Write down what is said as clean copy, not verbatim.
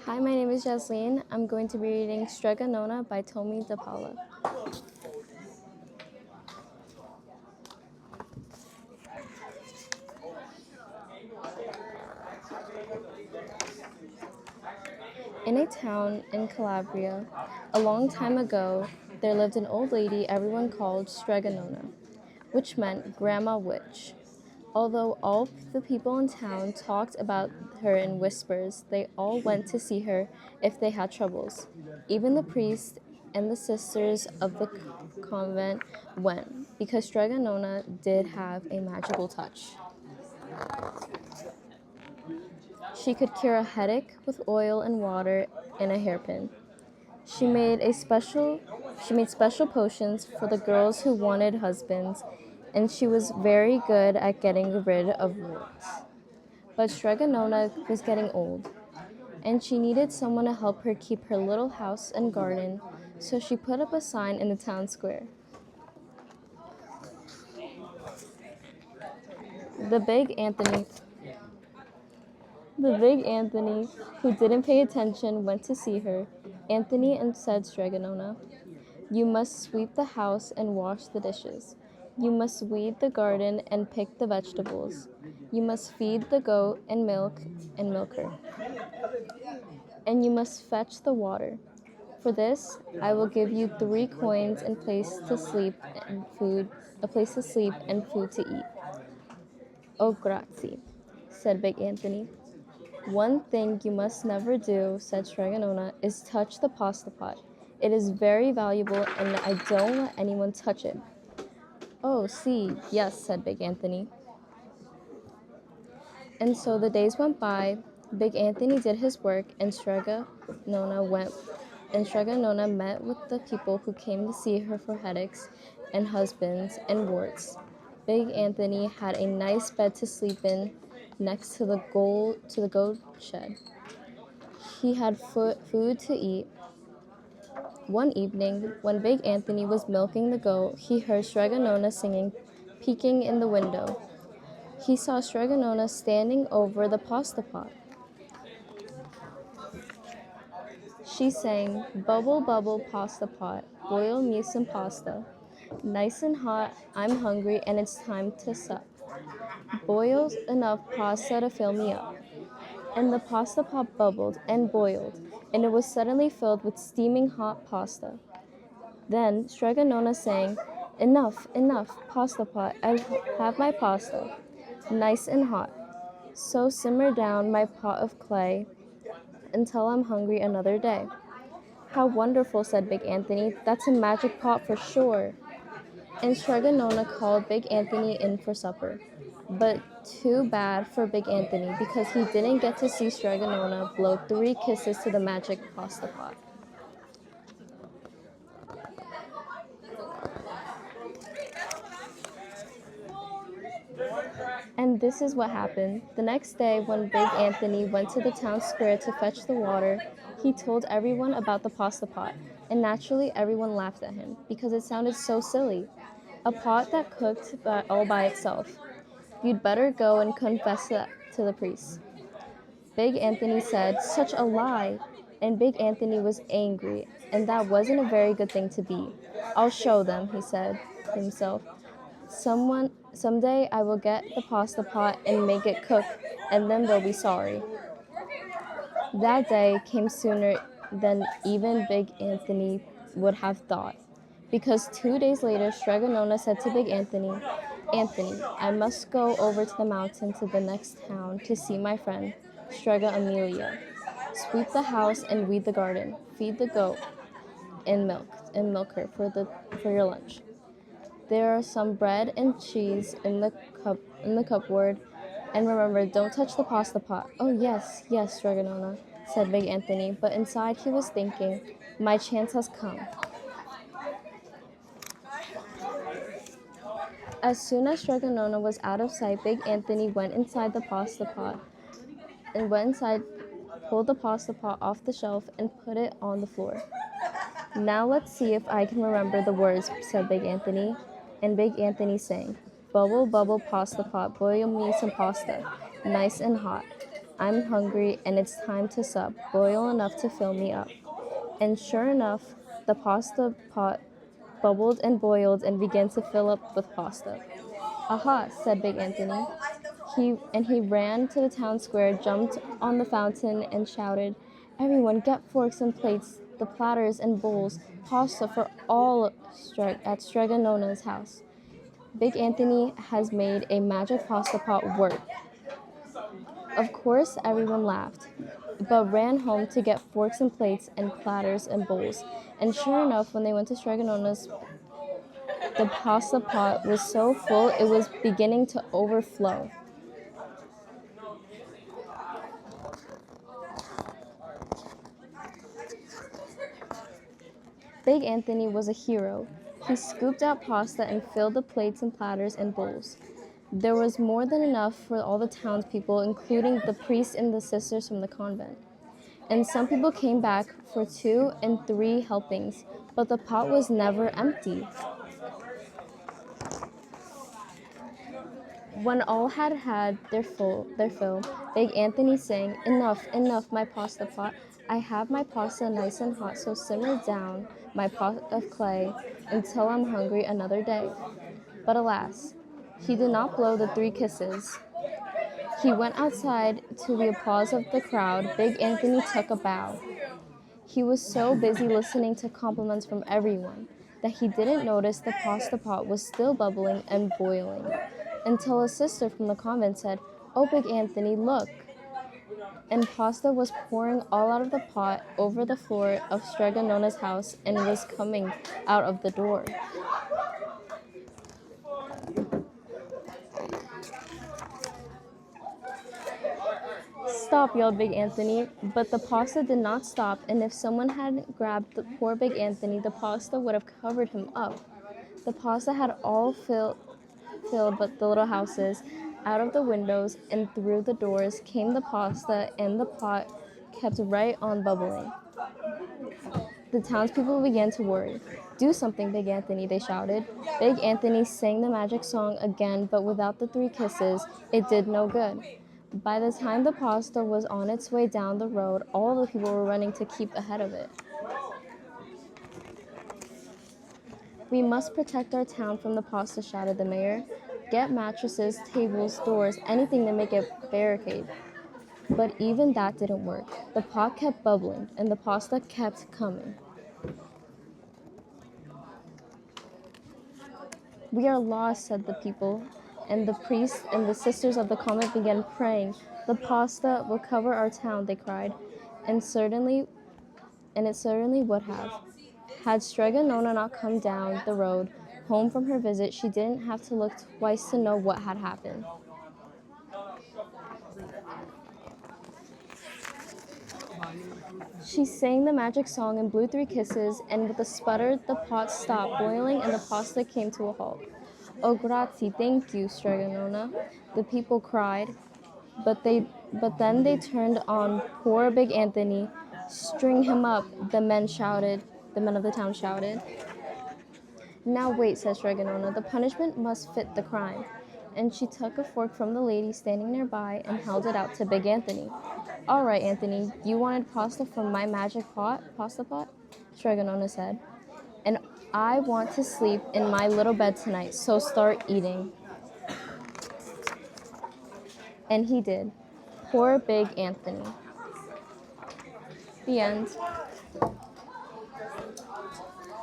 Hi, my name is Jasleen. I'm going to be reading Strega Nona by Tomi DePaula. In a town in Calabria, a long time ago, there lived an old lady everyone called Strega Nona, which meant Grandma Witch. Although all the people in town talked about her in whispers, they all went to see her if they had troubles. Even the priest and the sisters of the convent went, because Strega Nona did have a magical touch. She could cure a headache with oil and water and a hairpin. She made special potions for the girls who wanted husbands, and she was very good at getting rid of warts. But Strega Nona was getting old, and she needed someone to help her keep her little house and garden, so she put up a sign in the town square. The big Anthony, the big Anthony, who didn't pay attention, went to see her. Anthony and said Strega Nona, "You must sweep the house and wash the dishes. You must weed the garden and pick the vegetables. You must feed the goat and milk her. And you must fetch the water. For this, I will give you 3 coins and a place to sleep and food to eat." "Oh, grazie," said Big Anthony. "One thing you must never do," said Strega Nona, "is touch the pasta pot. It is very valuable, and I don't let anyone touch it." "Oh, see, yes," said Big Anthony. And so the days went by. Big Anthony did his work, and Strega Nona met with the people who came to see her for headaches and husbands and warts. Big Anthony had a nice bed to sleep in next to the goat shed. He had food to eat. One evening, when Big Anthony was milking the goat, he heard Strega Nona singing, peeking in the window. He saw Strega Nona standing over the pasta pot. She sang, "Bubble, bubble, pasta pot, boil me some pasta. Nice and hot, I'm hungry and it's time to sup. Boil enough pasta to fill me up." And the pasta pot bubbled and boiled, and it was suddenly filled with steaming hot pasta. Then Strega Nona sang, "Enough, enough, pasta pot, I have my pasta, nice and hot. So simmer down my pot of clay until I'm hungry another day." "How wonderful," said Big Anthony. "That's a magic pot for sure." And Strega Nona called Big Anthony in for supper. But too bad for Big Anthony, because he didn't get to see Strega Nona blow 3 kisses to the magic pasta pot. And this is what happened. The next day, when Big Anthony went to the town square to fetch the water, he told everyone about the pasta pot, and naturally everyone laughed at him, because it sounded so silly. A pot that cooked all by itself. "You'd better go and confess that to the priest." Big Anthony said, "Such a lie!" And Big Anthony was angry, and that wasn't a very good thing to be. "I'll show them," he said to himself. Someday I will get the pasta pot and make it cook, and then they'll be sorry." That day came sooner than even Big Anthony would have thought, because 2 days later, Strega Nona said to Big Anthony, "Anthony, I must go over to the mountain to the next town to see my friend, Strega Amelia. Sweep the house and weed the garden. Feed the goat and milk her for your lunch. There are some bread and cheese in the cupboard, and remember, don't touch the pasta pot." "Oh, yes, yes, Strega Nona," said Big Anthony, but inside he was thinking, "My chance has come." As soon as Strega Nona was out of sight, Big Anthony went inside the pasta pot and pulled the pasta pot off the shelf and put it on the floor. "Now let's see if I can remember the words," said Big Anthony. And Big Anthony sang, "Bubble, bubble, pasta pot, boil me some pasta, nice and hot. I'm hungry and it's time to sup. Boil enough to fill me up. And sure enough, the pasta pot bubbled and boiled and began to fill up with pasta. Aha, said Big Anthony. He ran to the town square, jumped on the fountain, and shouted, "Everyone, get forks and plates, the platters and bowls, pasta for all at Strega Nona's house. Big Anthony has made a magic pasta pot work." Of course, everyone laughed, but ran home to get forks and plates and platters and bowls. And sure enough, when they went to Strega Nona's, the pasta pot was so full it was beginning to overflow. Big Anthony was a hero. He scooped out pasta and filled the plates and platters and bowls. There was more than enough for all the townspeople, including the priests and the sisters from the convent. And some people came back for 2 and 3 helpings, but the pot was never empty. When all had their fill, Big Anthony sang, "Enough, enough, my pasta pot. I have my pasta nice and hot, so simmer down my pot of clay until I'm hungry another day." But alas, he did not blow the 3 kisses. He went outside to the applause of the crowd. Big Anthony took a bow. He was so busy listening to compliments from everyone that he didn't notice the pasta pot was still bubbling and boiling, until a sister from the convent said, "Oh, Big Anthony, look." And pasta was pouring all out of the pot over the floor of Strega Nona's house and was coming out of the door. "Stop," yelled Big Anthony, but the pasta did not stop, and if someone hadn't grabbed the poor Big Anthony, the pasta would have covered him up. The pasta had all filled but the little houses. Out of the windows and through the doors came the pasta, and the pot kept right on bubbling. The townspeople began to worry. "Do something, Big Anthony," they shouted. Big Anthony sang the magic song again, but without the 3 kisses, it did no good. By the time the pasta was on its way down the road, all the people were running to keep ahead of it. "We must protect our town from the pasta," shouted the mayor. "Get mattresses, tables, doors, anything to make a barricade." But even that didn't work. The pot kept bubbling, and the pasta kept coming. "We are lost," said the people, and the priests and the sisters of the convent began praying. "The pasta will cover our town," they cried, and it certainly would have. Had Strega Nona not come down the road home from her visit, she didn't have to look twice to know what had happened. She sang the magic song and blew 3 kisses, and with a sputter, the pot stopped boiling and the pasta came to a halt. "Oh, grazie, thank you, Strega Nona," the people cried, but then they turned on poor Big Anthony. "String him up," the men of the town shouted. "Now wait," said Strega Nona, "the punishment must fit the crime." And she took a fork from the lady standing nearby and held it out to Big Anthony. "All right, Anthony, you wanted pasta from my magic pasta pot?" Strega Nona said. "And I want to sleep in my little bed tonight, so start eating." And he did. Poor Big Anthony. The end.